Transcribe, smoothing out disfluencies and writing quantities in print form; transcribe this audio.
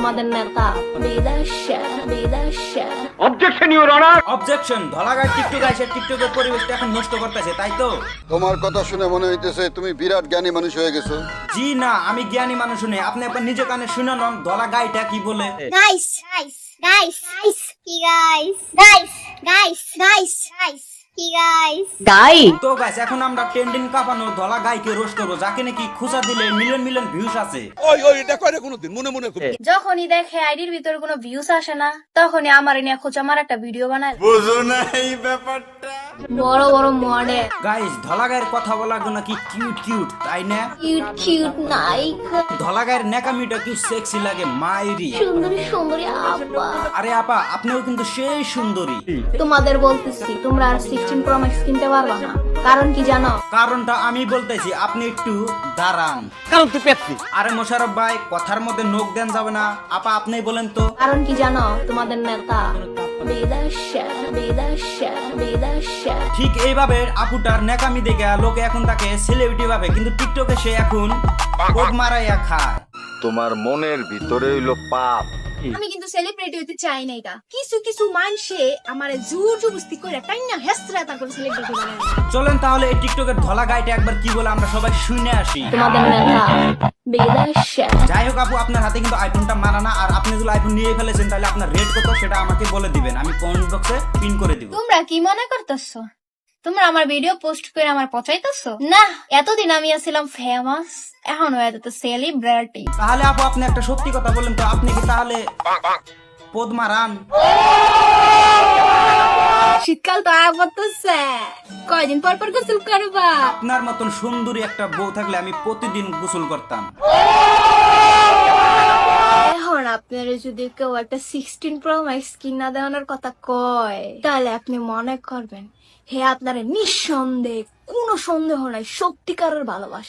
তোমাদের নেতা বিদেশে বিদেশে। Objection your honour. অবজেকশন। ধলাগায় টিকটক এসে টিকটকের পরিবেশটা এখন নষ্ট করতেছে, তাই তো? তোমার কথা শুনে মনে হইতেছে তুমি বিরাট জ্ঞানী মানুষ হয়ে গেছো। জি না, আমি জ্ঞানী মানুষ নই। আপনি একবার নিজে কানে শুনে নন ধলা গাইটা কি বলে। Guys, guys, guys, guys, guys, guys, guys, guys, guys, guys. গাই তো গাইস, এখন আমরা ট্রেন্ডিং কাঁপানো ধলা গাইকে রোস্ট করবো, যাকে নাকি খুঁজা দিলে মিলিয়ন মিলিয়ন ভিউজ আছে। যখনই দেখে আইডির ভিতর কোনো ভিউস আসে না, তখনই আমার নিয়ে খোঁজ আমার একটা ভিডিও বানায়। বড় বড় মডেল গাইস, ধলা গায়ের কথা বলা গুলো কি কিউট কিউট, তাই না? কিউট কিউট নায়িকা, ধলা গায়ের নেকামিটা কি সেক্সি লাগে মাইরি। সুন্দরী সুন্দরী আপা। আরে আপা, আপনিও কিন্তু সেই সুন্দরী। তোমাদের বলতেছি তোমরা আর 16 Pro Max কিনতে পারবা না। কারণ কি জানো? কারণটা আমি বলতেছি, আপনি একটু দাঁড়ান। কারণ তুই পেপসি। আরে মোশারফ ভাই, কথার মধ্যে নোক দেন যাবে না। আপা আপনি বলেন তো। কারণ কি জানো? তোমাদের নেতা বিদেশে বিদেশে বিদেশে। ঠিক এইভাবে আপুটার নেকামি দেখে লোকে এখন তাকে সেলিব্রিটি ভাবে, কিন্তু টিকটকে সে এখন কোড মারাইয়া খায়। তোমার মনের ভিতরে হইলো পাপ। আমি কিন্তু সেলিব্রিটি হইতে চাই না। এটা কিছু কিছু মানুষে আমার জোর জবস্তি করে তাই না হেসরা তারপর সেলিব্রিটি বানায়। চলেন তাহলে এই টিকটকের ধলা গাইটা একবার কি বলে আমরা সবাই শুনে আসি। তোমাদের নেতা বিদেশে। যাই হোক আপু, আপনার হাতে কিন্তু আইফোনটা মানা না, আর আপনি যদি আইফোন নিয়ে ফেলেছেন তাহলে আপনার রেট কত সেটা আমাকে বলে দিবেন, আমি কমেন্ট বক্সে পিন করে দিব। তোমরা কি মনে করতেছো তোমরা আমার ভিডিও পোস্ট করে আমার পচাইতেছো? না, এতদিন আমি ছিলাম ফেমাস, এখন হয়ে যেত সেলিব্রিটি। তাহলে আপু আপনি একটা সত্যি কথা বলেন তো, আপনি কি তাহলে পদ মারান? শীতকাল তো আবতেছে, কয়দিন পর পর গোসল করবা? আপনার মতন সুন্দরী একটা বউ থাকলে আমি প্রতিদিন গোসল করতাম। এখন আপনার যদি কেউ একটা 16 Pro Max কিনা দেওয়ানোর কথা কয়, তাহলে আপনি মনে করবেন হে আপনার নিঃসন্দেহ, কোনো সন্দেহ নাই, সত্যিকারের ভালোবাসে।